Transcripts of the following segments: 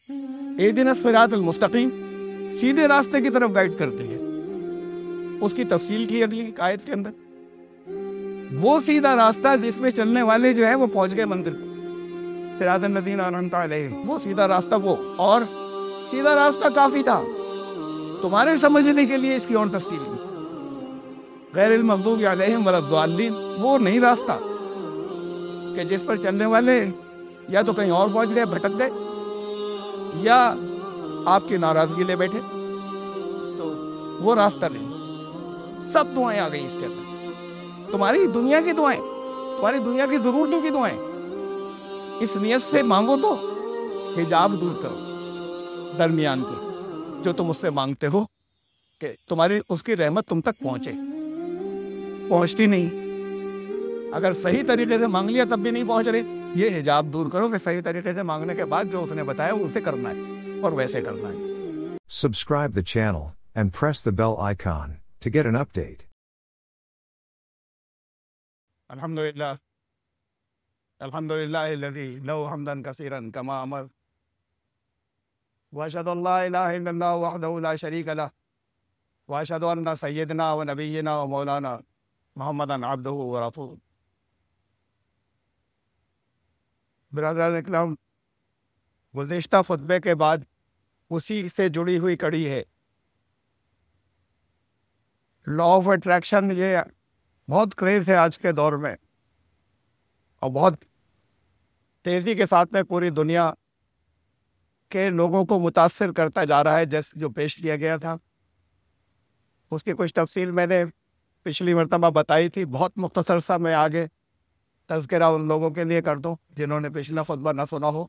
اہدنا الصراط المستقیم، سیدھے راستے کی طرف گائیڈ کرتی ہے۔ اس کی تفصیل کی اگلی آیت کے اندر، وہ سیدھا راستہ جس میں چلنے والے جو ہے وہ پہنچ گئے منزل پر، صراط الذین انعمت علیہم، وہ سیدھا راستہ وہ، اور سیدھا راستہ کافی تھا تمہارے سمجھنے کے لیے اس کی اور تفصیل بھی۔ غیر المغضوب علیہم ولا الضالین، وہ نہیں راستہ کہ جس پر چلنے والے یا تو کہیں اور پہنچ گئے، بھٹک گئے، یا آپ کی ناراضگی لے بیٹھے، تو وہ راستہ نہیں۔ سب دعائیں آ گئی اس کے اندر، تمہاری دنیا کی دعائیں، تمہاری دنیا کی ضرورتوں کی دعائیں، اس نیت سے مانگو تو حجاب دور کرو درمیان کے، جو تم اس سے مانگتے ہو کہ تمہاری اس کی رحمت تم تک پہنچے، پہنچتی نہیں۔ اگر صحیح طریقے سے مانگ لیا تب بھی نہیں پہنچ رہے، یہ حجاب دور کرو کہ صحیح طریقے سے مانگنے کے بعد جو اس نے بتایا وہ اسے کرنا ہے اور ویسے کرنا ہے۔ Subscribe the channel and press the bell icon to get an update. الحمدللہ الحمدللہ الذی لو حمدا کثیرا کما امر، واشهد ان لا الہ الا اللہ وحدہ لا شریک لہ، واشهد ان سیدنا و نبینا و مولانا محمدا عبدہ و رسولہ۔ برادران اکرام، گزشتہ خطبے کے بعد اسی سے جڑی ہوئی کڑی ہے لا آف اٹریکشن۔ یہ بہت کریز ہے آج کے دور میں، اور بہت تیزی کے ساتھ میں پوری دنیا کے لوگوں کو متاثر کرتا جا رہا ہے، جیسے جو پیش کیا گیا تھا اس کی کچھ تفصیل میں نے پچھلی مرتبہ بتائی تھی۔ بہت مختصر سا میں آگے تذکرہ ان لوگوں کے لیے کر دوں جنہوں نے پچھلا خطبہ نہ سنا ہو،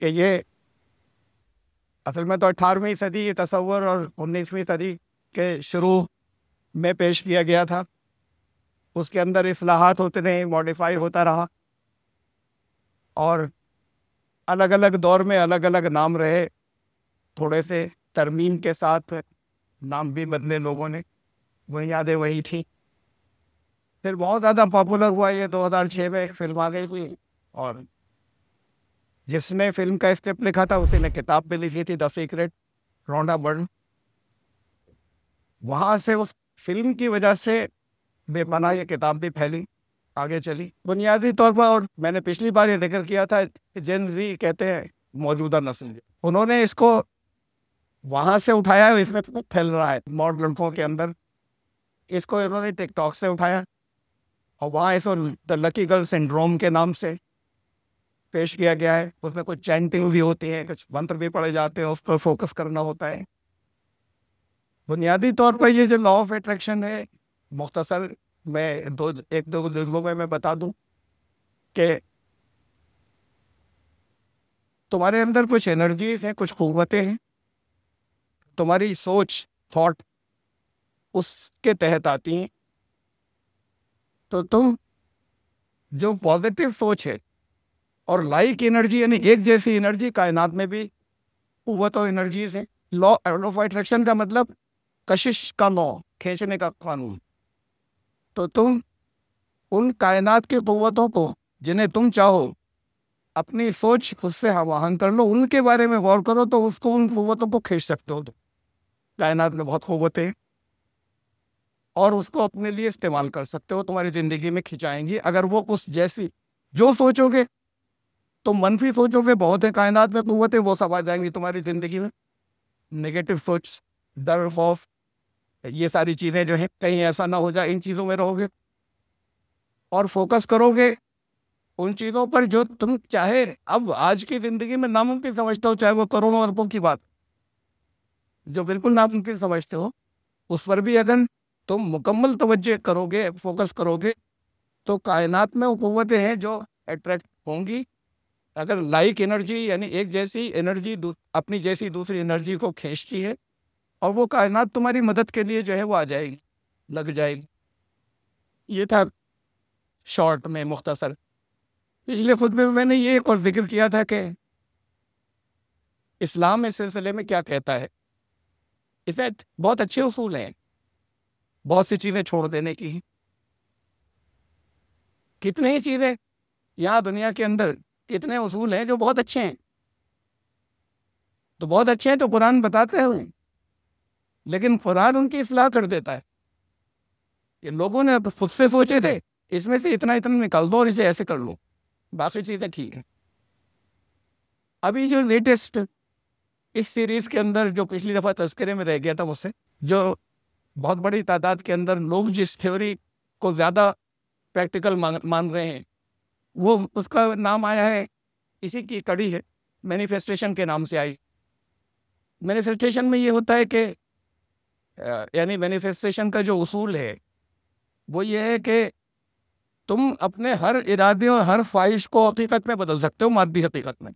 کہ یہ اصل میں تو 18ویں صدی یہ تصور اور 19ویں صدی کے شروع میں پیش کیا گیا تھا۔ اس کے اندر اصلاحات ہوتے رہے، ماڈیفائی ہوتا رہا، اور الگ الگ دور میں الگ الگ نام رہے، تھوڑے سے ترمیم کے ساتھ نام بھی بدلے لوگوں نے، بنیادیں وہی تھیں۔ پھر بہت زیادہ پاپولر ہوا یہ 2006 میں ایک فلم آ گئی تھی، اور جس نے فلم کا اسکرپٹ لکھا تھا اسی نے کتاب بھی لکھی تھی، دا سیکرٹ، رونڈا برن۔ وہاں سے اس فلم کی وجہ سے بے پناہ یہ کتاب بھی پھیلی، آگے چلی بنیادی طور پر۔ اور میں نے پچھلی بار یہ ذکر کیا تھا کہ جین زی کہتے ہیں موجودہ نسل، انہوں نے اس کو وہاں سے اٹھایا، اس میں پھیل رہا ہے ماڈرن لڑکوں کے اندر۔ اس کو انہوں نے ٹک ٹاک سے اٹھایا، اور وہاں اس کو دا لکی گرل سنڈروم کے نام سے پیش کیا گیا ہے۔ اس میں کچھ چینٹنگ بھی ہوتی ہے، کچھ منتر بھی پڑھے جاتے ہیں، اس پر فوکس کرنا ہوتا ہے۔ بنیادی طور پر یہ جو لا آف اٹریکشن ہے، مختصر میں ایک دو جملوں میں بتا دوں کہ تمہارے اندر کچھ انرجیز ہیں، کچھ قوتیں ہیں، تمہاری سوچ، تھاٹ اس کے تحت آتی ہیں۔ تو تم جو پازیٹیو سوچ ہے اور لائک انرجی، یعنی ایک جیسی انرجی، کائنات میں بھی قوت اور انرجیز ہیں۔ لا آف اٹریکشن کا مطلب کشش کا لا، کھینچنے کا قانون۔ تو تم ان کائنات کی قوتوں کو جنہیں تم چاہو اپنی سوچ اس سے ہم آہنگ کر لو، ان کے بارے میں غور کرو تو اس کو، ان قوتوں کو کھینچ سکتے ہو۔ تو کائنات میں بہت قوتیں ہیں، اور اس کو اپنے لیے استعمال کر سکتے ہو، تمہاری زندگی میں کھنچائیں گی اگر وہ اس جیسی جو سوچو گے۔ تو منفی سوچو گے، بہت ہے کائنات میں قوتیں، وہ سب آ جائیں گی تمہاری زندگی میں۔ نگیٹو سوچ، ڈر، خوف، یہ ساری چیزیں جو ہیں، کہیں ایسا نہ ہو جائے، ان چیزوں میں رہو گے اور فوکس کرو گے ان چیزوں پر جو تم چاہے اب آج کی زندگی میں ناممکن سمجھتے ہو، چاہے وہ کروڑوں اربوں کی بات جو بالکل ناممکن سمجھتے ہو، اس پر بھی اگر تم مکمل توجہ کرو گے، فوکس کرو گے، تو کائنات میں وہ قوتیں ہیں جو اٹریکٹ ہوں گی۔ اگر لائک انرجی، یعنی ایک جیسی انرجی اپنی جیسی دوسری انرجی کو کھینچتی ہے، اور وہ کائنات تمہاری مدد کے لیے جو ہے وہ آ جائے گی، لگ جائے گی۔ یہ تھا شارٹ میں، مختصر۔ پچھلے خطبے میں نے یہ ایک اور ذکر کیا تھا کہ اسلام اس سلسلے میں کیا کہتا ہے۔ اس میں بہت اچھے اصول ہیں، بہت سی چیزیں چھوڑ دینے کی ہیں۔ کتنے ہی چیزیں یہاں دنیا کے اندر، کتنے اصول ہیں جو بہت اچھے ہیں، تو بہت اچھے ہیں، تو قرآن بتاتے ہیں، لیکن قرآن ان کی اصلاح کر دیتا ہے. یہ لوگوں نے خود سے سوچے تھے اس میں سے اتنا اتنا نکال دو اور اسے ایسے کر لو، باقی چیزیں ٹھیک ہیں. ابھی جو لیٹسٹ اس سیریز کے اندر جو پچھلی دفعہ تذکرے میں رہ گیا تھا مجھ سے، جو بہت بڑی تعداد کے اندر لوگ جس تھیوری کو زیادہ پریکٹیکل مان رہے ہیں، وہ اس کا نام آیا ہے، اسی کی کڑی ہے، مینیفیسٹیشن کے نام سے آئی. مینیفیسٹیشن میں یہ ہوتا ہے کہ یعنی مینیفیسٹیشن کا جو اصول ہے وہ یہ ہے کہ تم اپنے ہر ارادے اور ہر خواہش کو حقیقت میں بدل سکتے ہو، مادی حقیقت میں.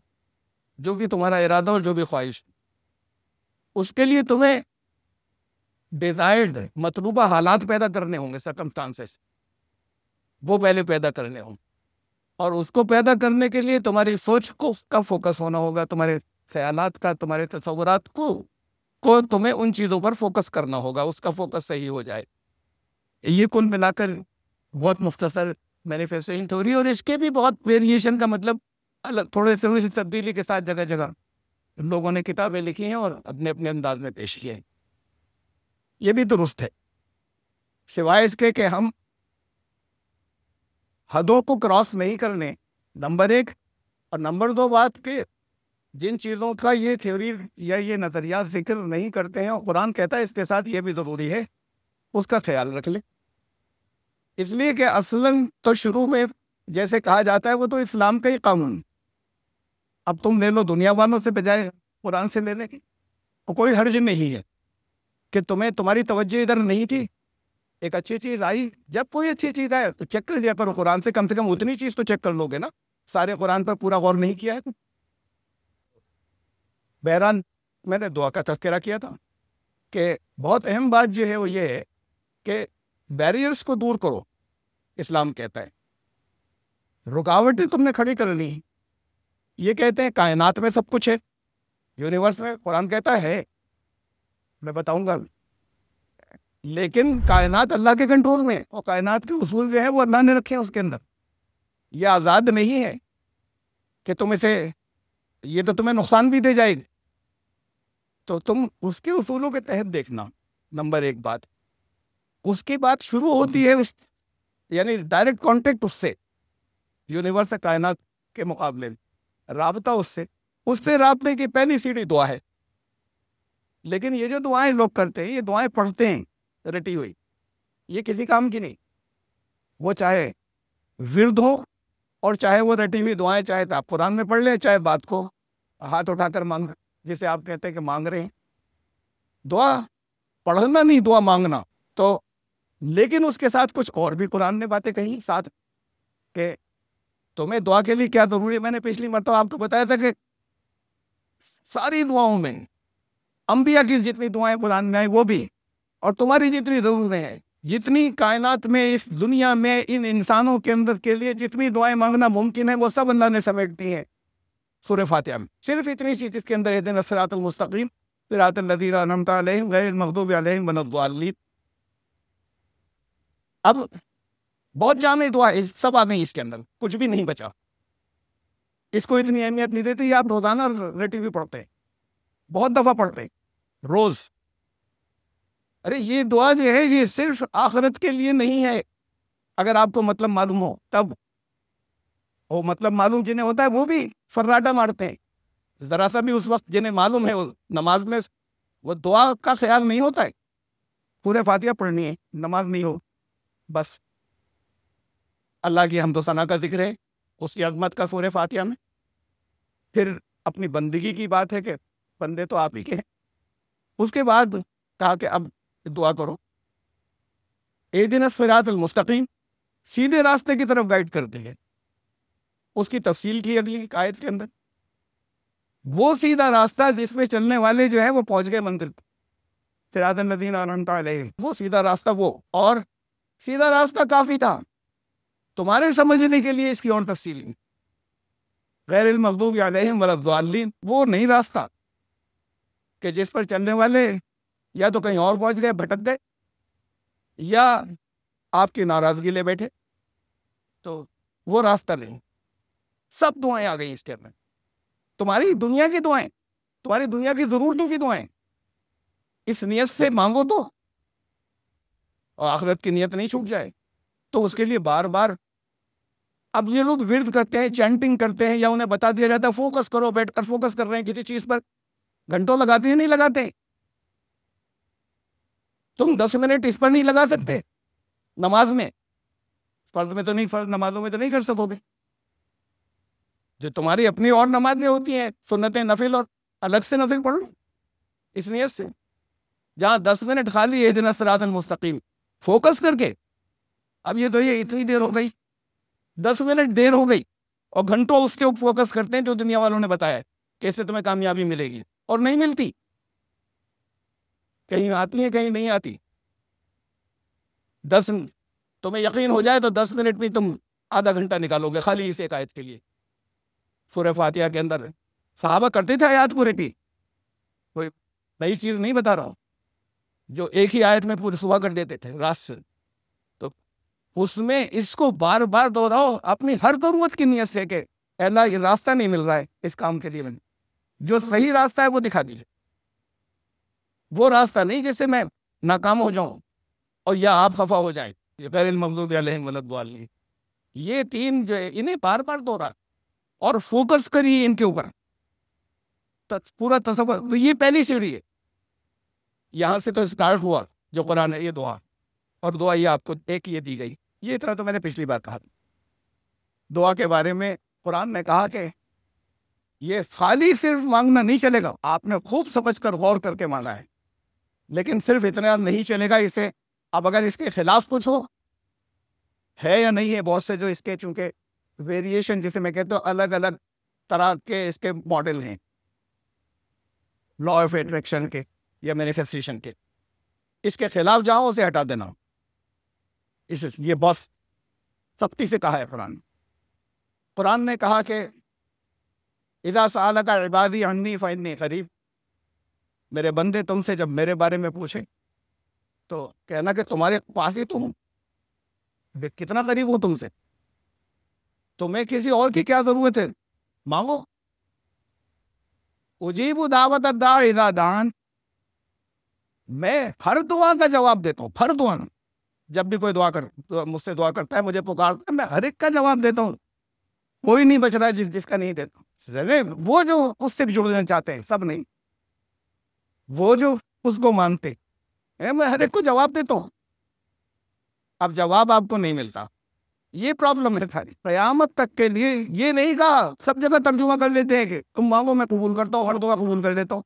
جو بھی تمہارا ارادہ اور جو بھی خواہش، اس کے لیے تمہیں ڈیزائرڈ مطلوبہ حالات پیدا کرنے ہوں گے، سرکمسٹانسز وہ پہلے پیدا کرنے ہوں، اور اس کو پیدا کرنے کے لیے تمہاری سوچ کو کا فوکس ہونا ہوگا، تمہارے خیالات کا، تمہارے تصورات کو تمہیں ان چیزوں پر فوکس کرنا ہوگا، اس کا فوکس صحیح ہو جائے. یہ کل ملا کر بہت مختصر مینیفیسٹیشن تھیوری، اور اس کے بھی بہت ویریشن کا مطلب الگ تھوڑی سی تبدیلی کے ساتھ جگہ جگہ لوگوں نے کتابیں لکھی ہیں اور اپنے اپنے انداز میں پیش کیے ہیں. یہ بھی درست ہے، سوائے اس کے کہ ہم حدوں کو کراس نہیں کرنے، نمبر ایک، اور نمبر دو بات کہ جن چیزوں کا یہ تھیوری یا یہ نظریات ذکر نہیں کرتے ہیں اور قرآن کہتا ہے اس کے ساتھ یہ بھی ضروری ہے، اس کا خیال رکھ لیں. اس لیے کہ اصلاً تو شروع میں جیسے کہا جاتا ہے وہ تو اسلام کا ہی قانون، اب تم لے لو دنیا والوں سے بجائے قرآن سے لینے کی، اور کوئی حرج نہیں ہے کہ تمہاری توجہ ادھر نہیں تھی، ایک اچھی چیز آئی، جب کوئی اچھی چیز آئے تو چیک کر لیا کرو قرآن سے، کم اتنی چیز تو چیک کر لو گے نا، سارے قرآن پر پورا غور نہیں کیا ہے تو. بہرحال میں نے دعا کا تذکرہ کیا تھا کہ بہت اہم بات جو ہے وہ یہ ہے کہ بیریئرز کو دور کرو. اسلام کہتا ہے رکاوٹیں تم نے کھڑی کر لی، یہ کہتے ہیں کائنات میں سب کچھ ہے، یونیورس میں، قرآن کہتا ہے، میں بتاؤں گا، لیکن کائنات اللہ کے کنٹرول میں، اور کائنات کے اصول جو ہے وہ اللہ نے رکھے ہیں اس کے اندر. یہ آزاد نہیں ہے کہ تم اسے، یہ تو تمہیں نقصان بھی دے جائے گی، تو تم اس کے اصولوں کے تحت دیکھنا. نمبر ایک بات. اس کی بات شروع ہوتی ہے یعنی ڈائریکٹ کانٹیکٹ اس سے، یونیورس کائنات کے مقابلے میں رابطہ اس سے رابطے کی پہلی سیڑھی دعا ہے. لیکن یہ جو دعائیں لوگ کرتے ہیں، یہ دعائیں پڑھتے ہیں رٹی ہوئی، یہ کسی کام کی نہیں. وہ چاہے ورد ہو اور چاہے وہ رٹی ہوئی دعائیں، چاہے تو آپ قرآن میں پڑھ لیں، چاہے بات کو ہاتھ اٹھا کر مانگ، جسے آپ کہتے ہیں کہ مانگ رہے ہیں. دعا پڑھنا نہیں، دعا مانگنا. تو لیکن اس کے ساتھ کچھ اور بھی قرآن نے باتیں کہیں ساتھ کہ تمہیں دعا کے لیے کیا ضروری ہے. میں نے پچھلی مرتبہ آپ کو بتایا تھا کہ ساری دعاؤں میں انبیاء کی جتنی دعائیں قرآن میں آئی وہ بھی، اور تمہاری جتنی ضرورتیں ہیں، جتنی کائنات میں، اس دنیا میں، ان انسانوں کے اندر کے لیے جتنی دعائیں مانگنا ممکن ہے وہ سب اللہ نے سمیٹ دی ہیں سورہ فاتحہ میں. صرف اتنی سی جس کے اندر اہدنا الصراط المستقیم صراط الذین انعمت علیہم غیر المغضوب علیہم ولا الضالین. اب بہت جامع دعا ہے، سب آ گئی اس کے اندر، کچھ بھی نہیں بچا. اس کو اتنی اہمیت نہیں دیتے. آپ روزانہ رٹی ہوئی پڑھتے ہیں، بہت دفعہ پڑھتے ہیں روز. ارے یہ دعا جو ہے یہ صرف آخرت کے لیے نہیں ہے. اگر آپ کو مطلب معلوم ہو تب، وہ مطلب معلوم جنہیں ہوتا ہے وہ بھی فراٹا مارتے ہیں ذرا سا بھی. اس وقت جنہیں معلوم ہے وہ نماز میں وہ دعا کا خیال نہیں ہوتا ہے، پورے فاتحہ پڑھنی ہے، نماز نہیں ہو، بس اللہ کی حمد و ثنا کا ذکر ہے، اس کی عظمت کا سورہ فاتحہ میں. پھر اپنی بندگی کی بات ہے کہ بندے تو آپ ہی کے ہیں. اس کے بعد کہا کہ اب دعا کرو اہدنا الصراط المستقیم، سیدھے راستے کی طرف گائیڈ کر دیں گے. اس کی تفصیل کی اگلی آیت کے اندر، وہ سیدھا راستہ جس میں چلنے والے جو ہے وہ پہنچ گئے منزل تک. صراط الذین انعمت علیہم، وہ سیدھا راستہ وہ، اور سیدھا راستہ کافی تھا. تمہارے سمجھنے کے لیے اس کی اور تفصیل نہیں. غیر المغضوب علیہم ولا الضالین، وہ نہیں راستہ کہ جس پر چلنے والے یا تو کہیں اور پہنچ گئے، بھٹک گئے، یا آپ کی ناراضگی لے بیٹھے. تو وہ راستہ نہیں. سب دعائیں آ گئی اس کے اندر، تمہاری دنیا کی دعائیں، تمہاری دنیا کی ضرورتوں کی دعائیں اس نیت سے مانگو تو، اور آخرت کی نیت نہیں چھوٹ جائے تو اس کے لیے بار بار. اب یہ لوگ ورد کرتے ہیں، چینٹنگ کرتے ہیں، یا انہیں بتا دیا جاتا ہے فوکس کرو، بیٹھ کر فوکس کر رہے ہیں کسی چیز پر، گھنٹوں لگاتے ہیں نہیں لگاتے. تم 10 منٹ اس پر نہیں لگا سکتے نماز میں، فرض میں تو نہیں، فرض نمازوں میں تو نہیں کر سکو گے. جو تمہاری اپنی اور نمازیں ہوتی ہیں سنتیں نفل، اور الگ سے نفل پڑھ لو اس نیت سے. جہاں 10 منٹ خالی اہدنا الصراط المستقیم فوکس کر کے، اب یہ تو یہ اتنی دیر ہو گئی، 10 منٹ دیر ہو گئی، اور گھنٹوں اس کے اوپر فوکس کرتے ہیں جو دنیا والوں نے بتایا ہے کہ اس سے تمہیں کامیابی ملے گی، اور نہیں ملتی. کہیں آتی ہے کہیں نہیں آتی. 10 تمہیں یقین ہو جائے تو 10 منٹ میں تم آدھا گھنٹہ نکالو گے خالی اس ایک آیت کے لیے. سورہ فاتحہ کے اندر صحابہ کرتے تھے آیات پورے کی، کوئی نئی چیز نہیں بتا رہا ہوں، جو ایک ہی آیت میں پورے صبح کر دیتے تھے رات سے. تو اس میں اس کو بار بار دہراؤ اپنی ہر ضرورت کی نیت سے کہ اے اللہ یہ راستہ نہیں مل رہا ہے اس کام کے لیے، جو صحیح راستہ ہے وہ دکھا دیجیے، وہ راستہ نہیں جس سے میں ناکام ہو جاؤں اور یا آپ خفا ہو جائیں. یہ غیر المغضوب علیہم ولا الضالین، یہ تین جو ہے انہیں بار بار دوہرا اور فوکس کریے ان کے اوپر. پورا تصور، یہ پہلی سیڑھی ہے، یہاں سے تو اسٹارٹ ہوا جو قرآن ہے. یہ دعا، اور دعا یہ آپ کو ایک یہ دی گئی. یہ طرح تو میں نے پچھلی بار کہا تھا دعا کے بارے میں. قرآن نے کہا کہ یہ خالی صرف مانگنا نہیں چلے گا، آپ نے خوب سمجھ کر غور کر کے مانگا ہے، لیکن صرف اتنا نہیں چلے گا. اسے اب اگر اس کے خلاف کچھ ہو ہے یا نہیں ہے، بہت سے جو اس کے چونکہ ویریشن جسے میں کہتا ہوں الگ الگ طرح کے اس کے ماڈل ہیں، لا آف اٹریکشن کے یا مینیفیسٹیشن کے، اس کے خلاف جاؤ اسے ہٹا دینا. یہ بہت سختی سے کہا ہے قرآن. قرآن نے کہا کہ اذا سألک عبادی عنی فإنی قریب، میرے بندے تم سے جب میرے بارے میں پوچھیں تو کہنا کہ تمہارے پاس ہی تو ہوں، کتنا قریب ہوں تم سے، تمہیں کسی اور کی کیا ضرورت ہے، مانگو. اجیب دعوت الداع اذا دعان، میں ہر دعا کا جواب دیتا ہوں. ہر دعا، جب بھی کوئی دعا مجھ سے دعا کرتا ہے، مجھے پکارتا ہے، میں ہر ایک کا جواب دیتا ہوں. کوئی نہیں بچ رہا ہے جس کا نہیں دیتا. وہ جو اس سے جڑنا چاہتے ہیں سب نہیں، وہ جو اس کو مانتے ہیں، میں ہر ایک کو جواب دیتا ہوں. اب جواب آپ کو نہیں ملتا، یہ پرابلم ہے ساری. قیامت تک کے لیے یہ نہیں کہا، سب جگہ ترجمہ کر لیتے ہیں کہ تم مانگو میں قبول کرتا ہوں، ہر دعا قبول کر دیتا ہوں.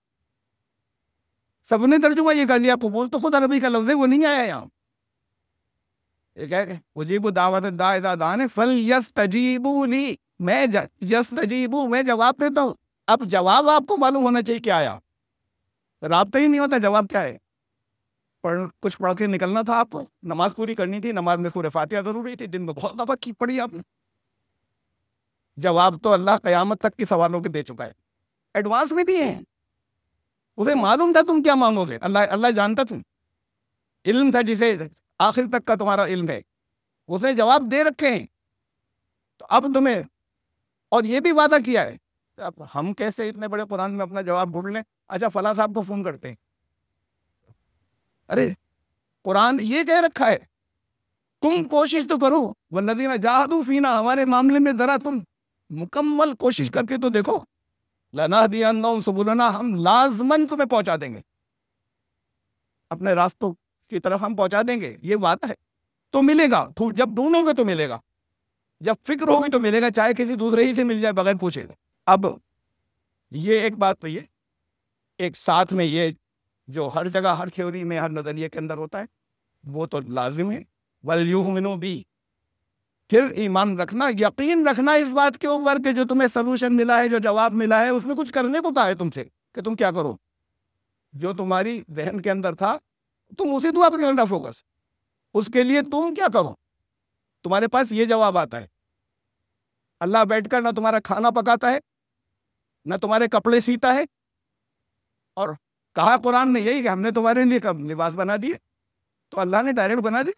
سب نے ترجمہ یہ کر لیا، قبول تو خود عربی کا لفظ ہے، وہ نہیں آیا یہاں. یہ کہہ کہ اجیب دعوت الداع اذا دعان فلیستجیبوا لی، میں یستجیبوا میں جواب دیتا ہوں. اب جواب آپ کو معلوم ہونا چاہیے کیا آیا. رابطہ ہی نہیں ہوتا جواب کیا ہے. کچھ پڑھ کے نکلنا تھا آپ کو، نماز پوری کرنی تھی، نماز میں سورہ فاتحہ ضروری تھی، دن میں بہت دفعہ کی پڑھی آپ نے. جواب تو اللہ قیامت تک کے سوالوں کے دے چکا ہے، ایڈوانس میں بھی ہیں. اسے معلوم تھا تم کیا مانگو گے، اللہ جانتا تھا، علم تھا جسے آخر تک کا تمہارا علم ہے، اس نے جواب دے رکھے ہیں. تو اب تمہیں، اور یہ بھی وعدہ کیا ہے. اب ہم کیسے اتنے بڑے قرآن میں اپنا جواب ڈھونڈ لیں. اچھا فلاں صاحب کو فون کرتے ہیں، ارے قرآن یہ کہہ رکھا ہے، تم کوشش تو کرو، والذین جاہدوا فینا، ہمارے معاملے میں ذرا تم مکمل کوشش کر کے تو دیکھو، لنہدینہم سبلنا، ہم لازماً تمہیں پہنچا دیں گے، اپنے راستوں کی طرف ہم پہنچا دیں گے. یہ وعدہ ہے. تو ملے گا، جب ڈھونڈو گے تو ملے گا، جب فکر ہوگی تو ملے گا، چاہے کسی دوسرے ہی سے مل جائے بغیر پوچھے. اب یہ ایک بات تو یہ ایک ساتھ میں یہ جو ہر جگہ ہر تھیوری میں ہر نظریے کے اندر ہوتا ہے وہ تو لازم ہے. وَلْيُؤْمِنُوا بِي، پھر ایمان رکھنا، یقین رکھنا اس بات کے اوپر کہ جو تمہیں سلوشن ملا ہے، جو جواب ملا ہے، اس میں کچھ کرنے کو کہا ہے تم سے کہ تم کیا کرو. جو تمہاری ذہن کے اندر تھا تم اسی دعا پہ کرنا فوکس، اس کے لیے تم کیا کرو. تمہارے پاس یہ جواب آتا ہے. اللہ بیٹھ کر نہ تمہارا کھانا پکاتا ہے، نہ تمہارے کپڑے سیتا ہے، اور کہا قرآن نے یہی کہ ہم نے تمہارے لیے کب لباس بنا دیے. تو اللہ نے ڈائریکٹ بنا دی،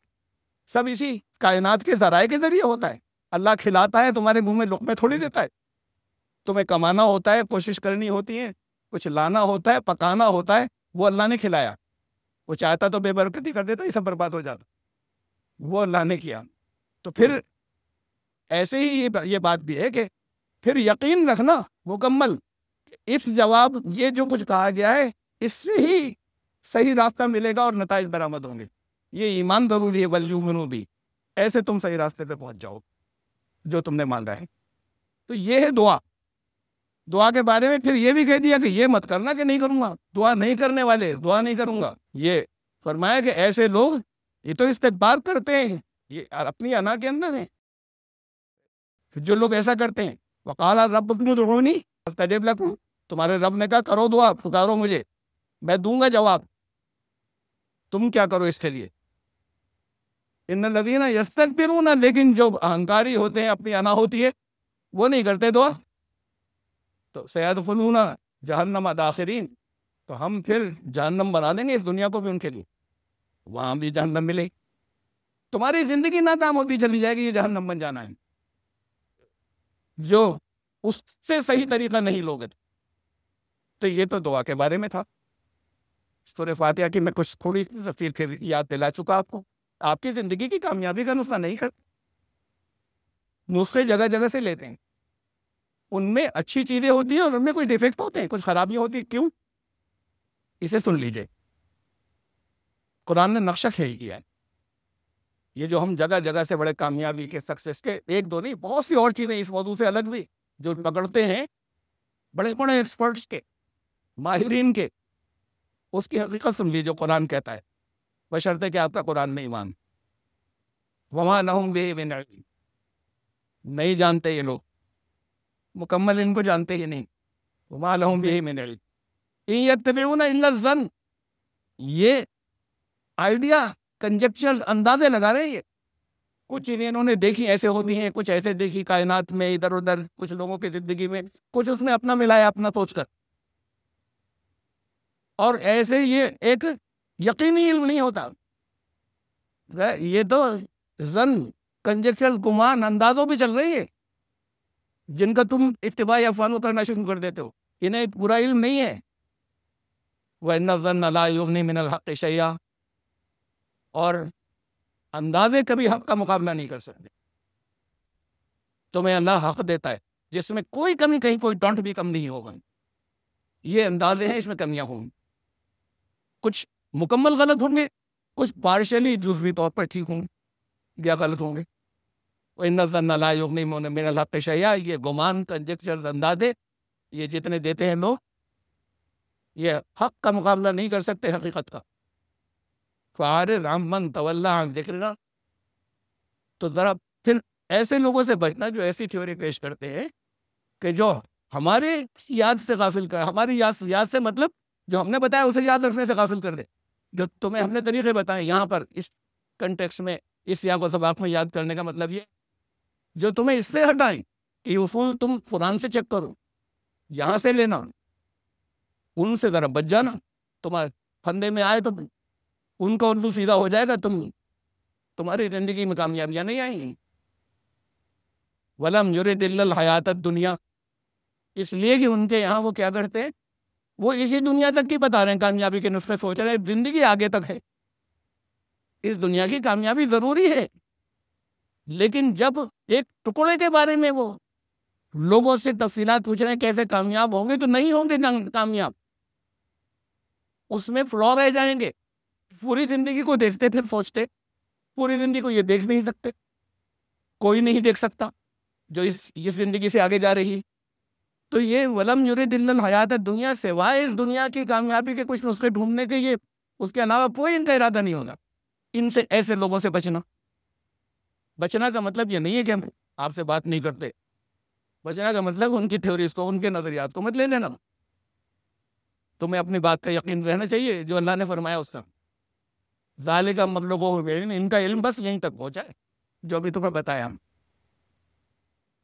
سب اسی کائنات کے ذرائع کے ذریعے ہوتا ہے. اللہ کھلاتا ہے، تمہارے منہ میں لقمے تھوڑی دیتا ہے. تمہیں کمانا ہوتا ہے، کوشش کرنی ہوتی ہے، کچھ لانا ہوتا ہے، پکانا ہوتا ہے، وہ اللہ نے کھلایا. وہ چاہتا تو بے برکتی کر دیتا، یہ سب برباد ہو جاتا. وہ اللہ نے کیا. تو پھر ایسے ہی یہ بات بھی ہے کہ پھر یقین رکھنا مکمل، اس جواب یہ جو کچھ کہا گیا ہے اس سے ہی صحیح راستہ ملے گا اور نتائج برآمد ہوں گے. یہ ایمان ضروری ہے، وَلْيُؤْمِنُوا بِهِ، ایسے تم صحیح راستے پہ پہنچ جاؤ جو تم نے مان رہا ہے. تو یہ ہے دعا. دعا کے بارے میں پھر یہ بھی کہہ دیا کہ یہ مت کرنا کہ نہیں کروں گا. دعا نہیں کرنے والے دعا نہیں کروں گا، یہ فرمایا کہ ایسے لوگ یہ تو استکبار کرتے ہیں، یہ اپنی انا کے اندر ہیں. جو لوگ ایسا کرتے ہیں، وقال ربکم ادعونی استجب لکم، تمہارے رب نے کہا کرو دعا، پکارو مجھے، میں دوں گا جواب. تم کیا کرو اس کے لیے. ان الذین یستکبرون، لیکن جو اہنکاری ہوتے ہیں، اپنی انا ہوتی ہے، وہ نہیں کرتے دعا. تو سیدخلون جہنم داخرین، تو ہم پھر جہنم بنا دیں گے اس دنیا کو بھی ان کے لیے، وہاں بھی جہنم ملے. تمہاری زندگی ناکام ہوتی چلی جائے گی، یہ جہنم بن جانا ہے جو اس سے صحیح طریقہ نہیں لوگے. تو یہ تو دعا کے بارے میں تھا. سورہ فاتحہ کی میں کچھ تھوڑی تفصیل پھر یاد دلا چکا آپ کو. آپ کی زندگی کی کامیابی کا نسخہ نہیں کرتے، نسخے جگہ جگہ سے لیتے ہیں. ان میں اچھی چیزیں ہوتی ہیں اور ان میں کچھ ڈیفیکٹ ہوتے ہیں، کچھ خرابیاں ہوتی ہیں. کیوں؟ اسے سن لیجئے. قرآن نے نقشہ کھینچ کیا ہے. یہ جو ہم جگہ جگہ سے بڑے کامیابی کے، سکسیس کے، ایک دو نہیں، بہت سی اور چیزیں اس موضوع سے الگ بھی جو پکڑتے ہیں بڑے بڑے ایکسپرٹس کے، ماہرین کے، اس کی حقیقت سن لیجیے جو قرآن کہتا ہے، بشرطے کہ آپ کا قرآن نہیں مان. وما لہم بہ من علم، نہیں جانتے یہ لوگ، مکمل ان کو جانتے ہی نہیں. وما لہم بہ من علم ان یتبعون الا الظن، یہ آئیڈیا، کنجیکچرز، اندازے لگا رہے ہیں. یہ کچھ چیزیں انہوں نے دیکھی ایسے ہوتی ہیں، کچھ ایسے دیکھی کائنات میں ادھر ادھر، کچھ لوگوں کی زندگی میں، کچھ اس میں اپنا ملایا اپنا سوچ کر. اور ایسے یہ ایک یقینی علم نہیں ہوتا، یہ تو ظن، کنجیکچر، گمان، اندازوں پہ چل رہی ہے جن کا تم اتباع یا فالو کرنا شروع کر دیتے ہو. انہیں پورا علم نہیں ہے. وَإِنَّ الظَّنَّ لَا يُغْنِي مِنَ الْحَقِّ شَيْئًا، اور اندازے کبھی حق کا مقابلہ نہیں کر سکتے. تمہیں اللہ حق دیتا ہے جس میں کوئی کمی، کہیں کوئی ڈانٹ بھی کم نہیں ہوگا. یہ اندازے ہیں، اس میں کمیاں ہوں گی، کچھ مکمل غلط ہوں گے، کچھ پارشلی جزوی طور پر ٹھیک ہوں گے یا غلط ہوں گے. وَإِنَّ الظَّنَّ لَا يُغْنِي مِنَ الْحَقِّ شَيْئًا، یہ گمان، کنجیکچر، اندازے، یہ جتنے دیتے ہیں لوگ، یہ حق کا مقابلہ نہیں کر سکتے حقیقت کا. فَأَعْرِضْ عَمَّنْ تَوَلَّىٰ عَنْ ذِكْرِنَا، تو ذرا پھر ایسے لوگوں سے بچنا جو ایسی تھیوری پیش کرتے ہیں کہ جو ہماری یاد سے غافل کر، ہماری یاد سے مطلب جو ہم نے بتایا اسے یاد رکھنے سے غافل کر دے. جو تمہیں ہم نے طریقے بتائے یہاں پر اس کنٹیکس میں، اس سیاق و سباق میں یاد کرنے کا مطلب یہ جو تمہیں اس سے ہٹائیں کہ یہ اصول تم قرآن سے چیک کرو، یہاں سے لینا، ان سے ذرا بچ جانا. تمہارے پھندے میں آئے تو ان کا اردو سیدھا ہو جائے گا، تمہاری زندگی میں کامیابیاں نہیں آئیں گی. وَلَمْ يُرِدْ إِلَّا الْحَيَاةَ الدُّنْيَا، اس لیے کہ ان کے یہاں وہ کیا کرتے ہیں، وہ اسی دنیا تک کی بتا رہے ہیں کامیابی کے نسخے، سوچ رہے ہیں زندگی آگے تک ہے. اس دنیا کی کامیابی ضروری ہے، لیکن جب ایک ٹکڑے کے بارے میں وہ لوگوں سے تفصیلات پوچھ رہے ہیں کیسے کامیاب ہوں گے، تو نہیں ہوں گے کامیاب، اس میں فلا رہ جائیں گے. پوری زندگی کو دیکھتے پھر سوچتے، پوری زندگی کو یہ دیکھ نہیں سکتے، کوئی نہیں دیکھ سکتا جو اس زندگی سے آگے جا رہی. تو یہ وَلَمْ يُرِدْ إِلَّا الْحَيَاةَ الدُّنْيَا، سوائے اس دنیا کی کامیابی کے کچھ نسخے ڈھونڈنے کے، یہ اس کے علاوہ کوئی ان کا ارادہ نہیں ہوگا. ان سے، ایسے لوگوں سے بچنا کا مطلب یہ نہیں ہے کہ ہم آپ سے بات نہیں کرتے. بچنا کا مطلب ان کی تھیوریز کو، ان کے نظریات کو مت لے لینا. تمہیں اپنی بات کا یقین رہنا چاہیے جو اللہ نے فرمایا اس کا. ذالک مبلغہ العلم، ان کا علم بس یہیں تک پہنچا ہے جو بھی تمہیں بتایا ہم،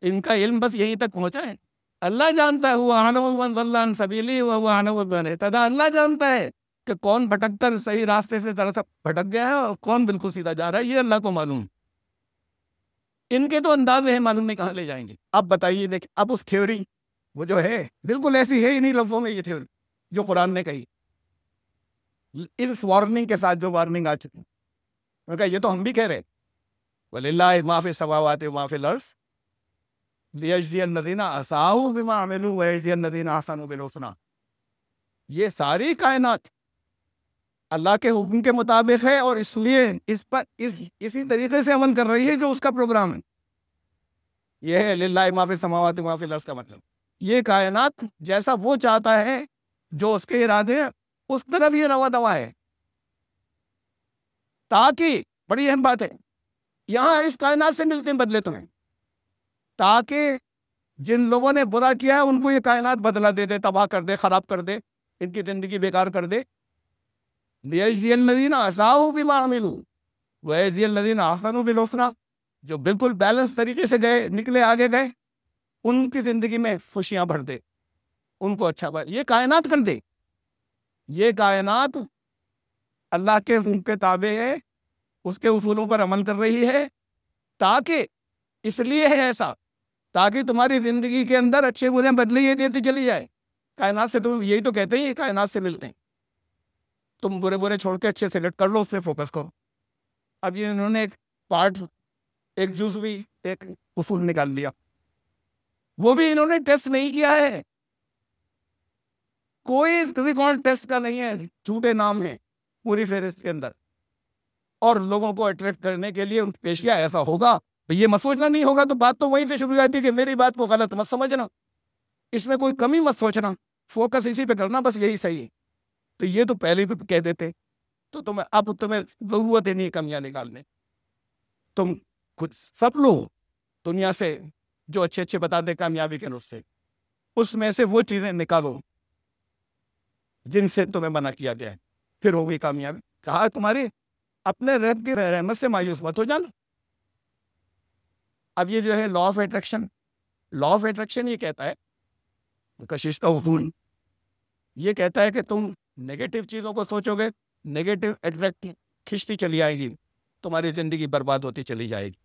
ان کا علم بس یہیں تک پہنچا ہے. اللہ جانتا ہے، هو أعلم بمن ضل عن سبيله وهو أعلم بمن اهتدى، اللہ جانتا ہے کہ کون بھٹک کر صحیح راستے سے ذرا سا بھٹک گیا ہے اور کون بالکل سیدھا جا رہا ہے، یہ اللہ کو معلوم. ان کے تو اندازے ہیں، معلوم نہیں کہاں لے جائیں گے. اب بتائیے، دیکھ اب اس تھیوری وہ جو ہے بالکل ایسی ہے ہی نہیں لفظوں میں. یہ تھیوری جو قرآن نے کہی، اس وارننگ کے ساتھ جو وارننگ آ چکی. میں کہا یہ تو ہم بھی کہہ رہے ہیں، وَلِلَّهِ مَا فِي السَّمَاوَاتِ وَمَا فِي الْأَرْضِ لِيَجْزِيَ الَّذِينَ أَسَاءُوا بِمَا عَمِلُوا وَيَجْزِيَ الَّذِينَ أَحْسَنُوا بِالْحُسْنَى. یہ ساری کائنات اللہ کے حکم کے مطابق ہے، اور اس لیے اس پر اسی طریقے سے عمل کر رہی ہے جو اس کا پروگرام ہے. یہ ہے للہ ما فی السماوات و ما فی الارض کا مطلب. یہ کائنات جیسا وہ چاہتا ہے، جو اس کے ارادے ہیں، اس طرف یہ روا دوا ہے. تاکہ بڑی اہم بات ہے، یہاں اس کائنات سے ملتے ہیں بدلے تمہیں، تاکہ جن لوگوں نے برا کیا ہے ان کو یہ کائنات بدلہ دے دے، تباہ کر دے، خراب کر دے، ان کی زندگی بیکار کر دے. لِيَجْزِيَ الَّذِينَ أَسَاءُوا بِمَا عَمِلُوا وَيَجْزِيَ الَّذِينَ أَحْسَنُوا بِالْحُسْنَى. جو بالکل بیلنس طریقے سے گئے، نکلے، آگے گئے، ان کی زندگی میں خوشیاں بھر دے، ان کو اچھا بھر. یہ کائنات کر دے. یہ کائنات اللہ کے حکم کے تابع ہے، اس کے اصولوں پر عمل کر رہی ہے، تاکہ اس لیے ہے ایسا، تاکہ تمہاری زندگی کے اندر اچھے برے بدلے یہ دیتی چلی جائے. کائنات سے تم یہی تو کہتے ہیں، یہ کائنات سے ملتے ہیں. تم برے برے چھوڑ کے اچھے سلیکٹ کر لو، اس پہ فوکس کرو. اب یہ انہوں نے ایک پارٹ، ایک جزوی، ایک اصول نکال لیا، وہ بھی انہوں نے ٹیسٹ نہیں کیا ہے. کوئی ریکارڈ ٹیسٹ کا نہیں ہے، جھوٹے نام ہیں پوری فہرست کے اندر، اور لوگوں کو اٹریکٹ کرنے کے لیے پیش کیا ایسا ہوگا. یہ مت سوچنا نہیں ہوگا، تو بات تو وہیں سے شروع ہوتی ہے کہ میری بات کو غلط مت سمجھنا، اس میں کوئی کمی مت سوچنا، فوکس اسی پہ کرنا، بس یہی صحیح ہے. تو یہ تو پہلے بھی کہہ دیتے، تو اب تمہیں ضرورت ہی نہیں کمیاں نکالنے. تم خود سب لوگ دنیا سے جو اچھے اچھے بتا دے کامیابی کے نسخے، اس میں سے وہ چیزیں نکالو جن سے تمہیں منع کیا گیا ہے، پھر ہوگی کامیابی. کہا تمہاری اپنے رب کی رحمت سے مایوس مت ہو جانا. اب یہ جو ہے law of attraction, law of attraction یہ کہتا ہے، کشش کا اصول یہ کہتا ہے کہ تم نیگیٹو چیزوں کو سوچو گے، نیگیٹو اٹریکٹ کھنچتی چلی آئے گی، تمہاری زندگی برباد ہوتی چلی جائے گی.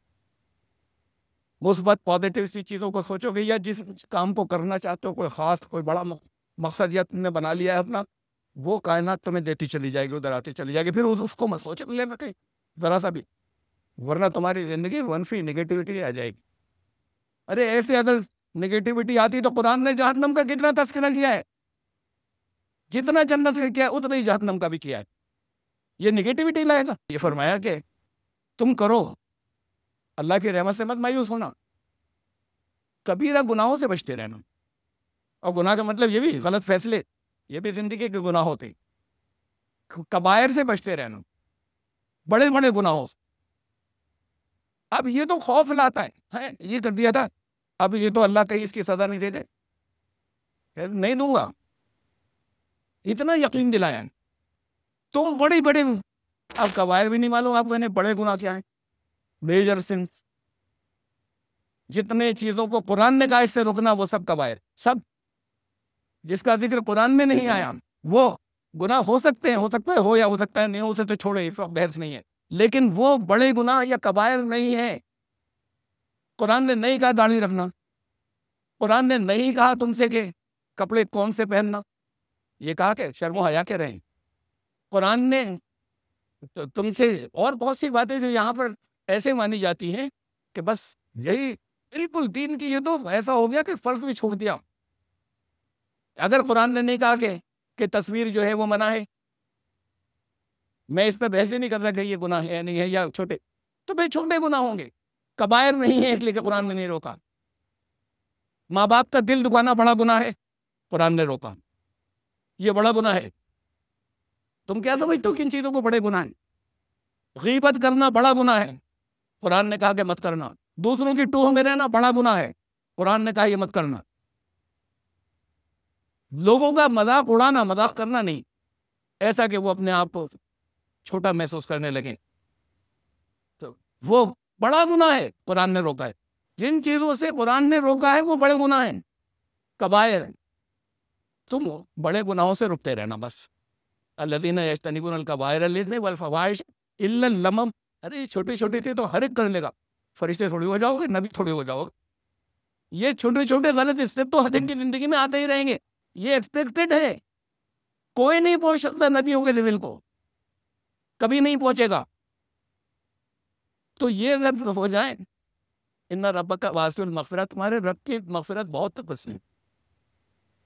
مثبت پازیٹیو سی چیزوں کو سوچو گے، یا جس کام کو کرنا چاہتے ہو، کوئی خاص کوئی بڑا مقصد یا تم نے بنا لیا ہے اپنا، وہ کائنات تمہیں دیتی چلی جائے گی، ادھر آتی چلی جائے گی. پھر اس کو مت سوچ لینا کہیں ذرا سا بھی، ورنہ تمہاری زندگی منفی نیگیٹیوٹی آ جائے گی. ارے ایسے اگر نیگیٹیوٹی آتی تو قرآن نے جہنم کا کتنا تذکرہ کیا ہے، جتنا جنت کا کیا ہے اتنا ہی جہنم کا بھی کیا ہے. یہ نیگیٹیوٹی لائے گا. یہ فرمایا کہ تم کرو، اللہ کی رحمت سے مت مایوس ہونا، کبیرہ گناہوں سے بچتے رہنا. اور گناہ کا مطلب یہ بھی غلط فیصلے، یہ بھی زندگی کے گناہ ہوتے. کبائر سے بچتے رہنا، بڑے بڑے گناہوں سے. اب یہ تو خوف لاتا ہے، یہ کر دیا تھا، اب یہ تو اللہ کہیں اس کی سزا نہیں دے دے، نہیں دوں گا، اتنا یقین دلایا. تم بڑی بڑے، اب کبائر بھی نہیں معلوم آپ کو، بڑے گناہ کیا ہیں، میجر سنس. جتنے چیزوں کو قرآن نے کہا اس سے رکنا، وہ سب کبائر، سب جس کا ذکر قرآن میں نہیں آیا وہ گناہ ہو سکتے ہیں، ہو سکتا ہے ہو، یا ہو سکتا ہے نہیں ہو سکتے، چھوڑے، اس وقت بحث نہیں ہے. لیکن وہ بڑے گناہ یا کبائر نہیں ہے. قرآن نے نہیں کہا داڑھی رکھنا، قرآن نے نہیں کہا تم سے کہ کپڑے کون سے پہننا، یہ کہا کہ شرم و حیا کے رہیں. قرآن نے تم سے اور بہت سی باتیں جو یہاں پر ایسے مانی جاتی ہیں کہ بس یہی بالکل دین کی، یہ تو ایسا ہو گیا کہ فرض بھی چھوڑ دیا. اگر قرآن نے نہیں کہا کہ تصویر جو ہے وہ منع ہے، میں اس پہ بحث نہیں کر رہا کہ یہ گناہ ہے نہیں ہے یا چھوٹے، تو بھائی چھوٹے گناہ ہوں گے، کبائر نہیں ہے، اس لیے کہ قرآن نے نہیں روکا. ماں باپ کا دل دکھانا بڑا گناہ ہے، قرآن نے روکا، یہ بڑا گناہ ہے. تم کیا سمجھتے ہو کن چیزوں کو بڑے گناہ ہیں؟ غیبت کرنا بڑا گناہ ہے، قرآن نے کہا کہ مت کرنا. دوسروں کی ٹوہ میں رہنا بڑا گناہ ہے، قرآن نے کہا یہ مت کرنا. لوگوں کا مذاق اڑانا، مذاق کرنا نہیں، ایسا کہ وہ اپنے آپ کو چھوٹا محسوس کرنے لگیں، تو وہ بڑا گناہ ہے، قرآن نے روکا ہے. جن چیزوں سے قرآن نے روکا ہے وہ بڑے گناہ ہیں، کبائر ہیں. تم بڑے گناہوں سے رکتے رہنا بس. الذین یجتنبون الکبائر الاثم والفواحش الا اللمم. ارے چھوٹی چھوٹی تھی تو ہر ایک کر لے گا، فرشتے تھوڑی ہو جاؤ گے، نبی تھوڑی ہو جاؤ گے. یہ چھوٹے چھوٹے غلط اسٹیپ تو ہر ایک کی زندگی میں آتے ہی رہیں گے، یہ ایکسپیکٹڈ ہے. کوئی نہیں پہنچ سکتا نبیوں کے لیول کو, کبھی نہیں پہنچے گا. تو یہ اگر ہو جائے, ان ربک واسع المغفرۃ, تمہارے رب کی مغفرت بہت تک وسیع ہے,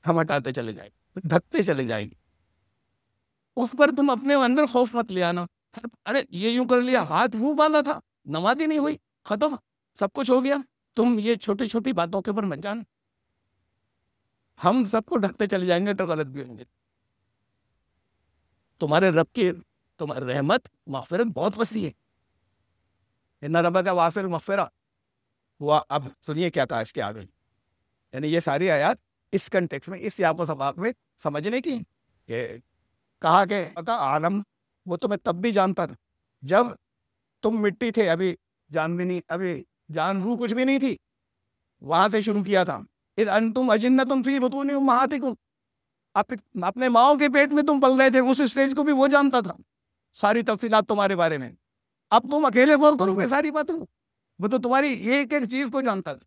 ہم ہٹاتے چلے جائیں گے, دھکتے چلے جائیں گے. اس پر تم اپنے اندر خوف مت لے آنا. ارے یہ یوں کر لیا, ہاتھ منہ باندھا تھا, نماز ہی نہیں ہوئی, ختم, سب کچھ ہو گیا. تم یہ چھوٹی چھوٹی باتوں کے اوپر مت جانا. ہم سب کو ڈھکتے چلے جائیں گے تو غلط بھی ہوں گے. تمہارے رب کی تمہاری رحمت مغفرت بہت وسیع ہے. ان ربک واسع المغفرۃ ہوا. اب سنیے کیا کہا اس کے آگے, یعنی یہ ساری آیات اس کنٹیکس میں, اس سیاق و سباق میں سمجھنے کی. کہ کہا کہ عالم وہ تو میں تب بھی جانتا تھا جب تم مٹی تھے, ابھی جان بھی نہیں, ابھی جان روح کچھ بھی نہیں تھی, وہاں سے شروع کیا تھا. اذ انتم اجنۃ فی بطون امہاتکم, اپنے ماؤں کے پیٹ میں تم پل رہے تھے, اس اسٹیج کو بھی وہ جانتا تھا, ساری تفصیلات تمہارے بارے میں. اب تم اکیلے غور کرو گے ساری باتوں, وہ تو تمہاری ایک ایک چیز کو جانتا تھا.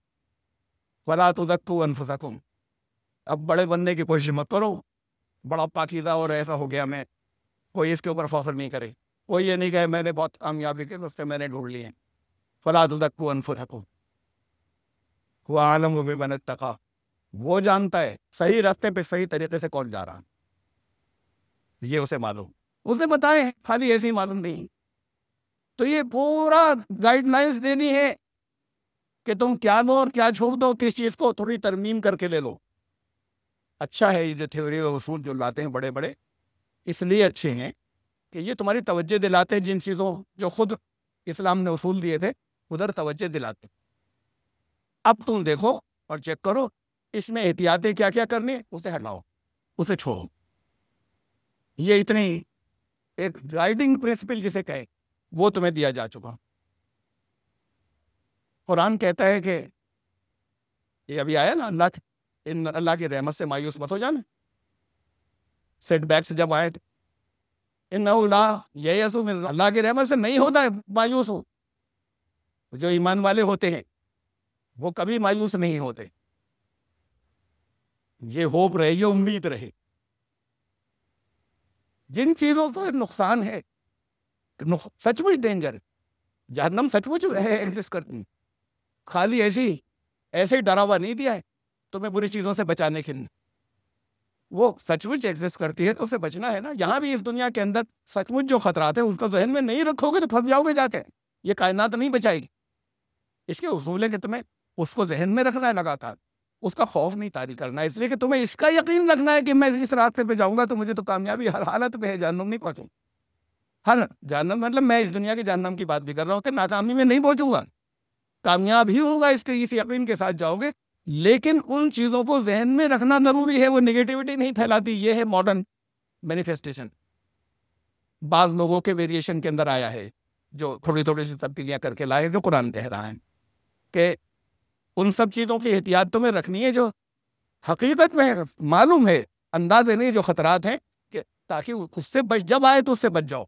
ولا تزکوا انفسکم, اب بڑے بننے کی کوشش مت کرو, بڑا پاکیزہ اور ایسا ہو گیا میں, کوئی اس کے اوپر فخر نہیں کرے, کوئی یہ نہیں کہے میں نے بہت کامیابی کے راستے میں نے ڈھونڈ لیے ہیں. فلا تزکوا انفسکم هو اعلم بمن اتقى, وہ جانتا ہے صحیح راستے پہ صحیح طریقے سے کون جا رہا, یہ اسے معلوم, اسے بتائیں, خالی ایسے ہی معلوم نہیں. تو یہ پورا گائیڈ لائنس دینی ہے کہ تم کیا دو اور کیا چھوڑ دو, کس چیز کو تھوڑی ترمیم کر کے لے لو. اچھا ہے یہ جو تھیوری اور اصول جو لاتے ہیں بڑے بڑے, اس لیے اچھے ہیں کہ یہ تمہاری توجہ دلاتے ہیں جن چیزوں جو خود اسلام نے اصول دیے تھے, ادھر توجہ دلاتے. اب تم دیکھو اور چیک کرو اس میں احتیاطیں کیا کیا کرنی, اسے ہٹاؤ, اسے چھوڑو. یہ اتنی ایک گائیڈنگ پرنسپل جسے کہے وہ تمہیں دیا جا چکا. قرآن کہتا ہے کہ یہ ابھی آیا نا, اللہ کی رحمت سے مایوس مت ہو جانا. سیٹ بیکس جب آئے تھے, انہ لا ییأس من, اللہ کی رحمت سے نہیں ہوتا ہے مایوس ہو. جو ایمان والے ہوتے ہیں وہ کبھی مایوس نہیں ہوتے. یہ ہوپ رہے, یہ امید رہے. جن چیزوں پر نقصان ہے, سچ مچ ڈینجر, جہنم سچ مچ ایگزسٹ کرتی, خالی ایسے ڈراوا نہیں دیا ہے تمہیں بری چیزوں سے بچانے کے لیے, وہ سچ مچ ایگزسٹ کرتی ہے تو اسے بچنا ہے نا. یہاں بھی اس دنیا کے اندر سچ مچ جو خطرات ہیں اس کو ذہن میں نہیں رکھو گے تو پھنس جاؤ گے جا کے. یہ کائنات نہیں بچائے گی. اس کے اصول ہے کہ تمہیں اس کو ذہن میں رکھنا ہے لگاتار, اس کا خوف نہیں طاری کرنا ہے, اس لیے کہ تمہیں اس کا یقین رکھنا ہے کہ میں اس راستے پہ جاؤں گا تو مجھے تو کامیابی ہر حالت پہ ہے, جہنم نہیں پہنچوں. ہر جہنم مطلب میں اس دنیا کے جہنم کی بات بھی کر رہا ہوں کہ ناکامی میں نہیں پہنچوں گا, کامیاب ہی ہوگا, اس یقین کے ساتھ جاؤ گے. لیکن ان چیزوں کو ذہن میں رکھنا ضروری ہے, وہ نگیٹیوٹی نہیں پھیلاتی. یہ ہے ماڈرن مینیفیسٹیشن, بعض لوگوں کے ویریشن کے اندر آیا ہے جو تھوڑی تھوڑی سی تبدیلیاں کر کے لائے, جو قرآن کہہ رہا ہے کہ ان سب چیزوں کی احتیاط تمہیں رکھنی ہے جو حقیقت میں معلوم ہے, اندازے نہیں جو خطرات ہیں, کہ تاکہ اس سے جب آئے تو اس سے بچ جاؤ.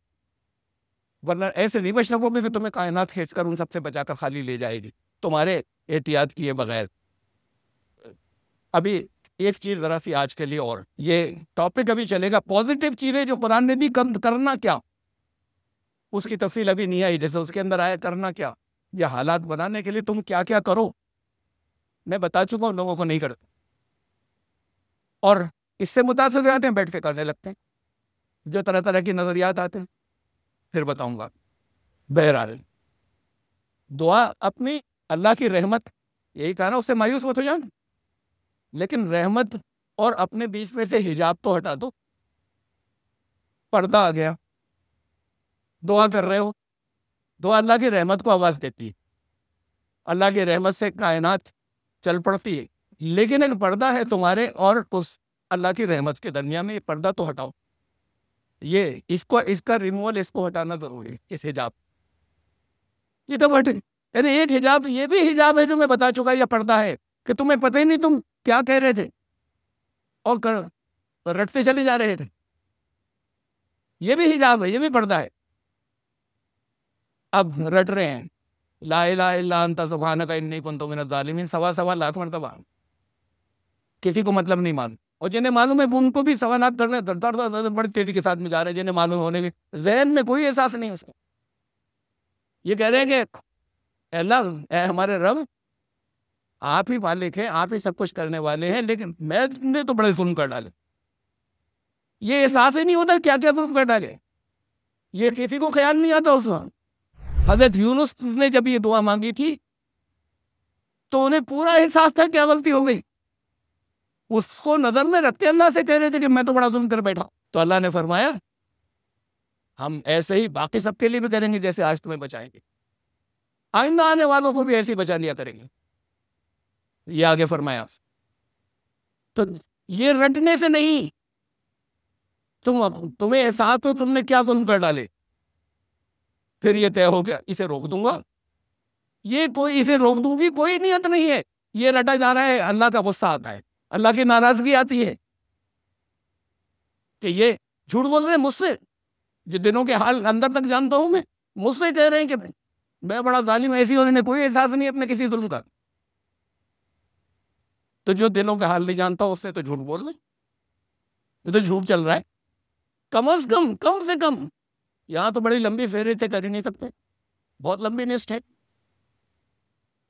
ورنہ ایسے نہیں بچ سکو گے کہ تمہیں کائنات کھینچ کر ان سب سے بچا کر خالی لے جائے گی تمہارے احتیاط کیے بغیر. ابھی ایک چیز ذرا سی آج کے لیے, اور یہ ٹاپک ابھی چلے گا, پازیٹیو چیزیں جو قرآن نے بھی کرنا کیا, اس کی تفصیل ابھی نہیں آئی. جیسے اس کے اندر آیا کرنا کیا, یہ حالات بنانے کے لیے تم کیا کیا کرو, میں بتا چکا ہوں, لوگوں کو نہیں کرتے اور اس سے متاثر ہو جاتے ہیں, بیٹھ کے کرنے لگتے ہیں, جو طرح طرح کی نظریات آتے ہیں, پھر بتاؤں گا. بہرحال دعا اپنی اللہ کی رحمت, یہی کہا نا, اس سے مایوس مت ہو جانا, لیکن رحمت اور اپنے بیچ میں سے حجاب تو ہٹا دو. پردہ آ گیا, دعا کر رہے ہو, دعا اللہ کی رحمت کو آواز دیتی ہے, اللہ کی رحمت سے کائنات چل پڑتی ہے, لیکن ایک پردہ ہے تمہارے اور اس اللہ کی رحمت کے درمیان میں, یہ پردہ تو ہٹاؤ. یہ اس کا ریموول, اس کو ہٹانا ضروری ہے, اس حجاب. یہ تو ہٹے, یعنی ایک حجاب, یہ بھی حجاب ہے جو میں بتا چکا, یہ پردہ ہے کہ تمہیں پتہ ہی نہیں تم کیا کہہ رہے تھے اور رٹتے چلے جا رہے تھے. یہ بھی حجاب ہے, یہ بھی پردہ ہے. اب رٹ رہے ہیں, لا الہ الا انت سبحانک انی کنت من الظالمین, 1.25 لاکھ مرتبہ, کسی کو مطلب نہیں معلوم. اور جنہیں معلوم ہے وہ ان کو بھی سوالات کرنے بڑی تیزی کے ساتھ میں جا رہے ہیں، جنہیں معلوم ہونے کے ذہن میں کوئی احساس نہیں اس کا. یہ کہہ رہے ہیں کہ اے اللہ، اے ہمارے رب، آپ ہی مالک ہیں، آپ ہی سب کچھ کرنے والے ہیں، لیکن میں نے تو بڑے ظلم کر ڈالے. یہ احساس ہی نہیں ہوتا کیا کیا ظلم کر ڈالے. یہ کسی کو خیال نہیں آتا. اس وقت حضرت یونس نے جب یہ دعا مانگی تھی تو انہیں پورا احساس تھا کیا غلطی ہو گئی. اس کو نظر میں رکھتے اللہ سے کہہ رہے تھے کہ میں تو بڑا ظلم کر بیٹھا. تو اللہ نے فرمایا ہم ایسے ہی باقی سب کے لیے بھی کریں گے جیسے آج تمہیں بچائیں گے، آئندہ آنے والوں کو بھی ایسے ہی بچا لیا کریں گے. یہ آگے فرمایا. تو یہ رٹنے سے نہیں، تمہیں احساس ہو تم نے کیا ظلم کر ڈالے، پھر یہ طے ہو گیا اسے روک دوں گا. یہ کوئی اسے روک دوں گی کوئی نیت نہیں ہے. یہ رٹا جا رہا ہے، اللہ کا غصہ آتا ہے، اللہ کی ناراضگی آتی ہے کہ یہ جھوٹ بول رہے ہیں مجھ سے، جو دنوں کے حال اندر تک جانتا ہوں میں، مجھ سے کہہ رہے ہیں کہ میں بڑا ظالم، ایسی اور انہیں کوئی احساس نہیں اپنے کسی ظلم کا. تو جو دلوں کا حال نہیں جانتا اس سے تو جھوٹ بول رہے، یہ تو جھوٹ چل رہا ہے. کم از کم سے کم یہاں تو بڑی لمبی فہرست کر ہی نہیں سکتے، بہت لمبی لسٹ ہے.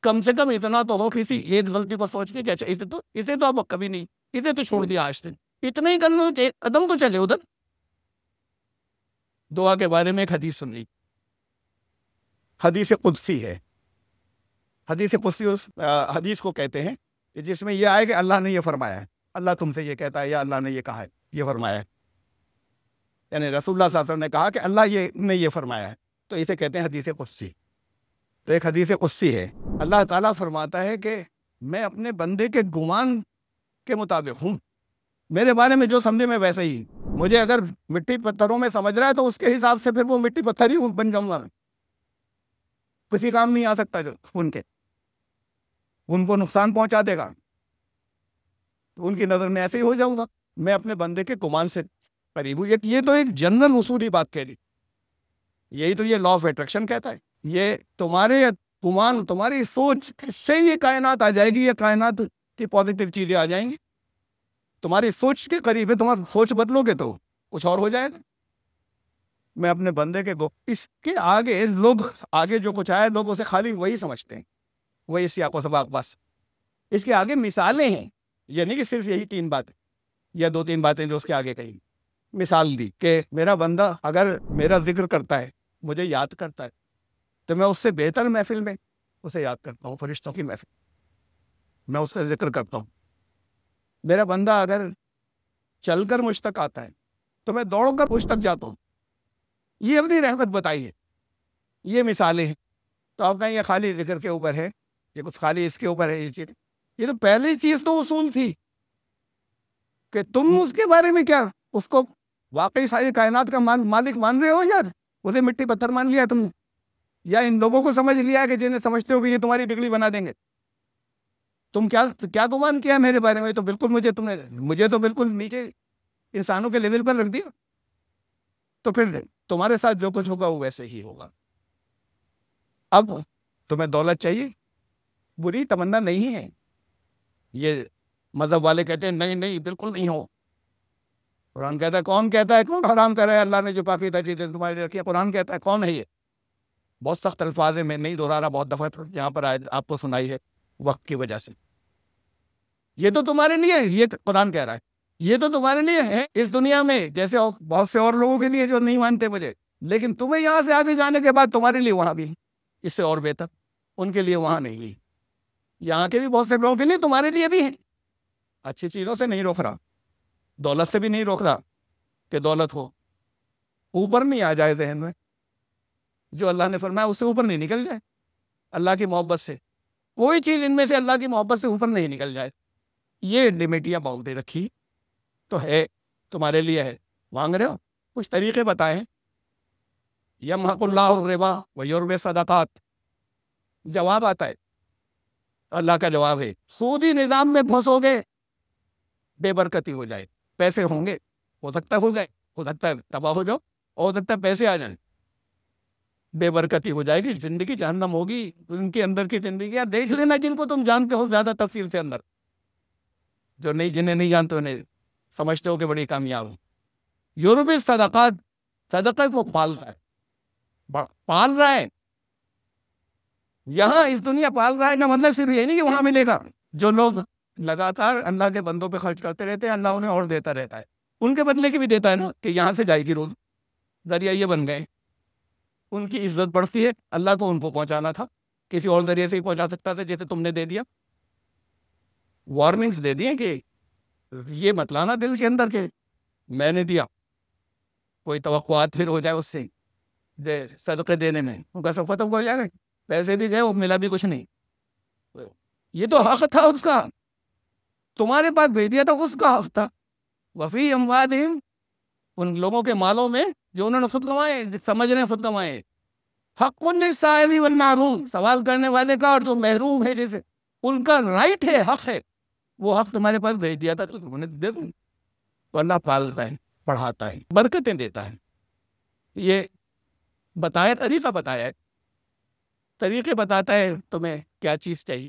کم سے کم اتنا تو ہو کسی ایک غلطی کو سوچ کے کہ اچھا اسے تو اب کبھی نہیں، اسے تو چھوڑ دیا آج سے، اتنا ہی کر لو، قدم تو چلے ادھر. دعا کے بارے میں ایک حدیث سن لی، حدیث قدسی ہے. حدیث قدسی اس حدیث کو کہتے ہیں جس میں یہ آئے کہ اللہ نے یہ فرمایا ہے، اللہ تم سے یہ کہتا ہے یا اللہ نے یہ کہا ہے، یہ فرمایا ہے. یعنی رسول اللہ صلی اللہ علیہ وسلم نے کہا کہ اللہ نے یہ فرمایا ہے، تو اسے کہتے ہیں حدیث قدسی. تو ایک حدیث قدسی ہے، اللہ تعالیٰ فرماتا ہے کہ میں اپنے بندے کے گمان کے مطابق ہوں، میرے بارے میں جو سمجھے میں ویسے ہی. مجھے اگر مٹی پتھروں میں سمجھ رہا ہے تو اس کے حساب سے پھر وہ مٹی پتھر ہی بن جاؤں گا. کسی کام نہیں آ سکتا جو ان کو نقصان پہنچا دے گا، تو ان کی نظر میں ایسے ہی ہو جاؤں گا. میں اپنے بندے کے گمان سے قریب ہوں. یہ تو ایک جنرل اصولی بات کہہ دی، یہی تو یہ لا آف اٹریکشن کہتا ہے. یہ تمہارے گمان، تمہاری سوچ سے یہ کائنات آ جائے گی، یہ کائنات کی پازیٹیو چیزیں آ جائیں گی. تمہاری سوچ کے قریب ہے، تمہاری سوچ بدلو گے تو کچھ اور ہو جائے گا. میں اپنے بندے کے اس کے آگے لوگ آگے جو کچھ آئے لوگ اسے خالی وہی سمجھتے ہیں، وہی سیاق و سباق بس. اس کے آگے مثالیں ہیں، یہ نہیں کہ صرف یہی 3 باتیں یا 2-3 باتیں جو اس کے آگے کہیں. مثال دی کہ میرا بندہ اگر میرا ذکر کرتا ہے، مجھے یاد کرتا ہے، تو میں اس سے بہتر محفل میں اسے یاد کرتا ہوں، فرشتوں کی محفل میں اس کا ذکر کرتا ہوں. میرا بندہ اگر چل کر مجھ تک آتا ہے تو میں دوڑ کر مجھ تک جاتا ہوں. یہ اپنی رحمت بتائی ہے، یہ مثالیں ہیں. تو آپ کہیں یہ خالی ذکر کے اوپر ہے، یہ کچھ خالی اس کے اوپر ہے. یہ چیز، یہ تو پہلی چیز تو اصول تھی کہ تم اس کے بارے میں کیا اس کو واقعی ساری کائنات کا مالک مان رہے ہو، یار اسے مٹی پتھر مان لیا تم نے، یا ان لوگوں کو سمجھ لیا کہ جنہیں سمجھتے ہو کہ یہ تمہاری بگڑی بنا دیں گے. تم کیا گمان کیا میرے بارے میں؟ تو بالکل مجھے تو بالکل نیچے انسانوں کے لیول پر رکھ دیا. تو پھر تمہارے ساتھ جو کچھ ہوگا وہ ویسے ہی ہوگا. اب تمہیں دولت چاہیے، بری تمنا نہیں ہے. یہ مذہب والے کہتے ہیں نہیں بالکل نہیں ہو. قرآن کہتا ہے، کون کہتا ہے، کون حرام کر رہا ہے اللہ نے جو پاکیزہ چیزیں تمہارے لیے رکھی ہے؟ قرآن کہتا ہے. کون ہے یہ؟ بہت سخت الفاظ ہے، میں نہیں دہرا رہا، بہت دفعہ یہاں پر آپ کو سنائی ہے وقت کی وجہ سے. یہ تو تمہارے لیے، یہ قرآن کہہ رہا ہے، یہ تو تمہارے لیے ہے اس دنیا میں، جیسے بہت سے اور لوگوں کے لیے جو نہیں مانتے مجھے. لیکن تمہیں یہاں سے آگے جانے کے بعد تمہارے لیے وہاں بھی اس سے اور بہتر، ان کے لیے وہاں نہیں. یہاں کے بھی بہت سے لوگوں کے لیے تمہارے لیے بھی ہیں. اچھی چیزوں سے نہیں روک رہا، دولت سے بھی نہیں روک رہا کہ دولت ہو، اوپر نہیں آ جائے ذہن میں. جو اللہ نے فرمایا اس سے اوپر نہیں نکل جائے. اللہ کی محبت سے کوئی چیز ان میں سے اللہ کی محبت سے اوپر نہیں نکل جائے. یہ لمٹیاں باؤنڈری رکھی تو ہے، تمہارے لیے ہے. مانگ رہے ہو کچھ طریقے بتائے. یمحق اللہ الربا ویربی الصدقات. جواب آتا ہے، اللہ کا جواب ہے سودی نظام میں پھنسو گے، بے برکتی ہو جائے. پیسے ہوں گے، ہو سکتا ہے ہو جائے، ہو سکتا ہے تباہ ہو جاؤ، ہو سکتا ہے پیسے آ جائیں، بے برکتی ہو جائے گی، زندگی جہنم ہوگی. ان کے اندر کی زندگیاں دیکھ لینا جن کو تم جانتے ہو زیادہ تفصیل سے اندر، جو نہیں جنہیں نہیں جانتے انہیں سمجھتے ہو کہ بڑی کامیاب ہو. یورپی صدقہ کو پالتا ہے، پال رہا ہے. یہاں اس دنیا پال رہا ہے کا مطلب صرف یہ نہیں کہ وہاں ملے گا. جو لوگ لگاتار اللہ کے بندوں پہ خرچ کرتے رہتے ہیں، اللہ انہیں اور دیتا رہتا ہے. ان کے بدلے کی بھی دیتا ہے نا، کہ یہاں سے جائے گی روز. ذریعہ یہ بن گئے، ان کی عزت بڑھتی ہے. اللہ کو ان کو پہنچانا تھا، کسی اور ذریعے سے ہی پہنچا سکتا تھا، جیسے تم نے دے دیا. وارننگز دے دیے کہ یہ مت لانا دل کے اندر کہ میں نے دیا، کوئی توقعات پھر ہو جائے اس سے صدقے دینے میں، ان کا سب ختم ہو جائے گا. پیسے بھی گئے، وہ ملا بھی کچھ نہیں. یہ تو حق تھا اس کا، تمہارے پاس بھیج دیا تھا، اس کا حق تھا. وفی اموالہم، ان لوگوں کے مالوں میں جو انہوں نے خود کمائے، سمجھ رہے ہیں خود کمائے. حق للسائل والمحروم، سوال کرنے والے کا اور جو محروم ہے جیسے ان کا رائٹ ہے، حق ہے. وہ حق تمہارے پاس بھیج دیا تھا تو تم نے دے دوں. تو اللہ پالتا ہے، پڑھاتا ہے، برکتیں دیتا ہے. یہ بتایا، طریقہ بتایا ہے، طریقے بتاتا ہے تمہیں کیا چیز چاہیے،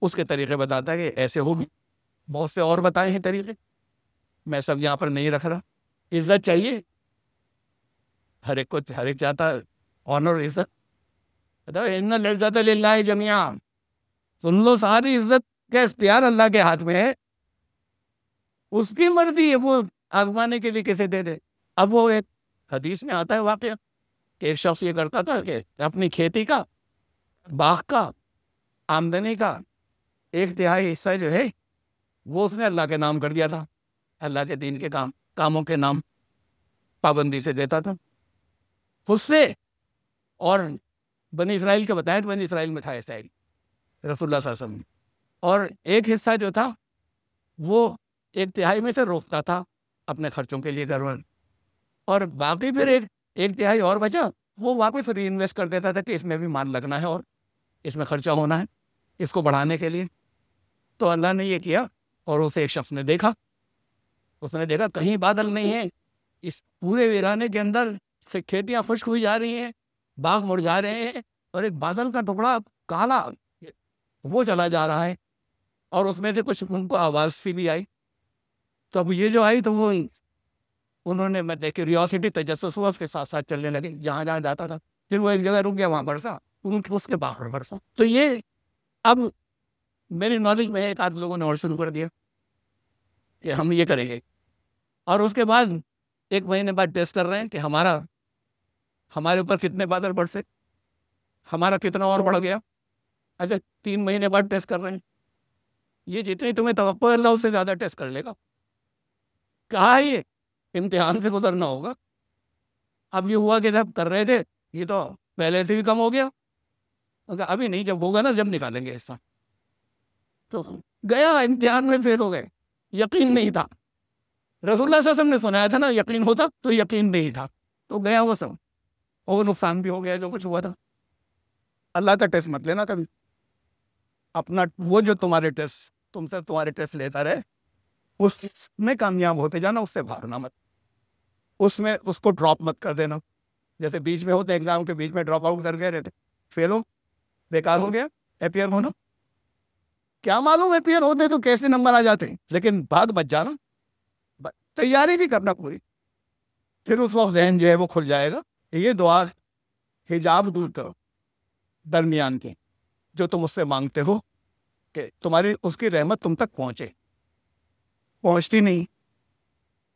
اس کے طریقے بتاتا ہے کہ ایسے ہوگی. بہت سے اور بتائے ہیں طریقے، میں سب یہاں پر نہیں رکھ رہا. عزت چاہیے ہر ایک کو، ہر ایک چاہتا ہے آنر، عزت. ان العزت للہ جميعا، سن لو ساری عزت کا اختیار اللہ کے ہاتھ میں ہے. اس کی مرضی ہے وہ آزمانے کے لیے کیسے دے دے. اب وہ ایک حدیث میں آتا ہے واقعہ کہ ایک شخص یہ کرتا تھا کہ اپنی کھیتی کا، باغ کا، آمدنی کا 1/3 حصہ جو ہے وہ اس نے اللہ کے نام کر دیا تھا. اللہ کے دین کے کاموں کے نام پابندی سے دیتا تھا خود سے. اور بنی اسرائیل کے بتایا، بنی اسرائیل میں تھا ایسا رسول اللہ صلی اللہ علیہ وسلم. اور ایک حصہ جو تھا وہ 1/3 میں سے روکتا تھا اپنے خرچوں کے لیے گھر میں، اور باقی پھر 1/3 اور بچا وہ واپس ری انویسٹ کر دیتا تھا کہ اس میں بھی مال لگنا ہے اور اس میں خرچہ ہونا ہے اس کو بڑھانے کے لیے. تو اللہ نے یہ کیا، اور اسے ایک شخص نے دیکھا، اس نے دیکھا کہیں بادل نہیں ہے، اس پورے ویرانے کے اندر سے کھیتیاں خشک ہوئی جا رہی ہیں، باغ مر جا رہے ہیں، اور ایک بادل کا ٹکڑا کالا وہ چلا جا رہا ہے، اور اس میں سے کچھ ان کو آواز سی بھی آئی. تو اب یہ جو آئی تو وہ انہوں نے کیوریوسٹی، تجسس ہوا، اس کے ساتھ ساتھ چلنے لگے جہاں جہاں جاتا تھا. پھر وہ ایک جگہ رک گیا، وہاں برسا، اس کے باہر برسا. تو یہ اب میری نالج میں ایک آدھ لوگوں نے اور شروع کر دیا کہ ہم یہ کریں گے، اور اس کے بعد 1 مہینے بعد ٹیسٹ کر رہے ہیں کہ ہمارے اوپر کتنے بادل برسے، ہمارا کتنا اور بڑھ گیا. اچھا 3 مہینے بعد ٹیسٹ کر رہے ہیں، یہ جتنی تمہیں توقع ہے اللہ اس سے زیادہ ٹیسٹ کر لے گا. کہا یہ امتحان سے گزرنا ہوگا. اب یہ ہوا کہ جب کر رہے تھے یہ تو پہلے سے بھی کم ہو گیا، ابھی نہیں، جب ہوگا نا جب نکالیں گے حصہ. تو گیا امتحان میں فیل ہو گئے، یقین نہیں تھا. رسول اللہ صلی اللہ علیہ وسلم نے سنایا تھا نا یقین ہوتا، تو یقین نہیں تھا، تو گیا وہ سب، اور نقصان بھی ہو گیا جو کچھ ہوا تھا. اللہ کا ٹیسٹ مت لینا کبھی. اپنا وہ جو تمہارے ٹیسٹ تم سے تمہارے ٹیسٹ لیتا رہے، اس میں کامیاب ہوتے جانا، اس سے بھاگنا مت، اس کو ڈراپ مت کر دینا. جیسے بیچ میں ہوتے ایگزام کے بیچ میں ڈراپ آؤٹ کر گئے رہتے، فیل ہو، بیکار ہو گیا. اپیئر ہونا کیا معلوم، اپیئر ہوتے تو کیسے نمبر آ جاتے، لیکن بھاگ بچ جانا، تیاری بھی کرنا پوری. پھر اس وقت ذہن جو ہے وہ کھل جائے گا. یہ دعا حجاب دور کرو درمیان کے، جو تم اس سے مانگتے ہو کہ تمہاری اس کی رحمت تم تک پہنچتی نہیں.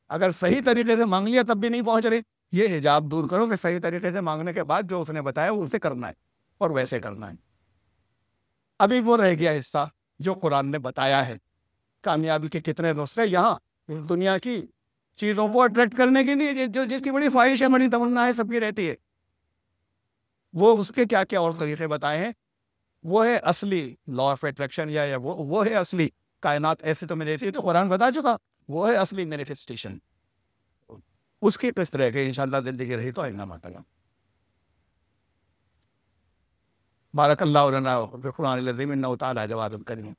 اگر صحیح طریقے سے مانگ لیا تب بھی نہیں پہنچ رہے، یہ حجاب دور کرو کہ صحیح طریقے سے مانگنے کے بعد جو اس نے بتایا وہ اسے کرنا ہے اور ویسے کرنا ہے. ابھی وہ رہ گیا حصہ جو قرآن نے بتایا ہے، کامیابی کے کتنے نسخے یہاں اس دنیا کی چیزوں کو اٹریکٹ کرنے کے لیے، جو جس کی بڑی خواہش ہے، بڑی تمنا ہے، سب کی رہتی ہے، وہ اس کے کیا کیا اور طریقے بتائے ہیں. وہ ہے اصلی لا آف اٹریکشن، یا وہ ہے اصلی کائنات ایسے تمہیں دیتی ہے تو قرآن بتا چکا، وہ ہے اصلی مینیفیسٹیشن. اس کی قسط رہ گئی، انشاءاللہ زندگی رہی تو آئندہ مرتبہ. بارک اللہ لنا فی القرآن العظیم انہ تعالی جواد الکریم.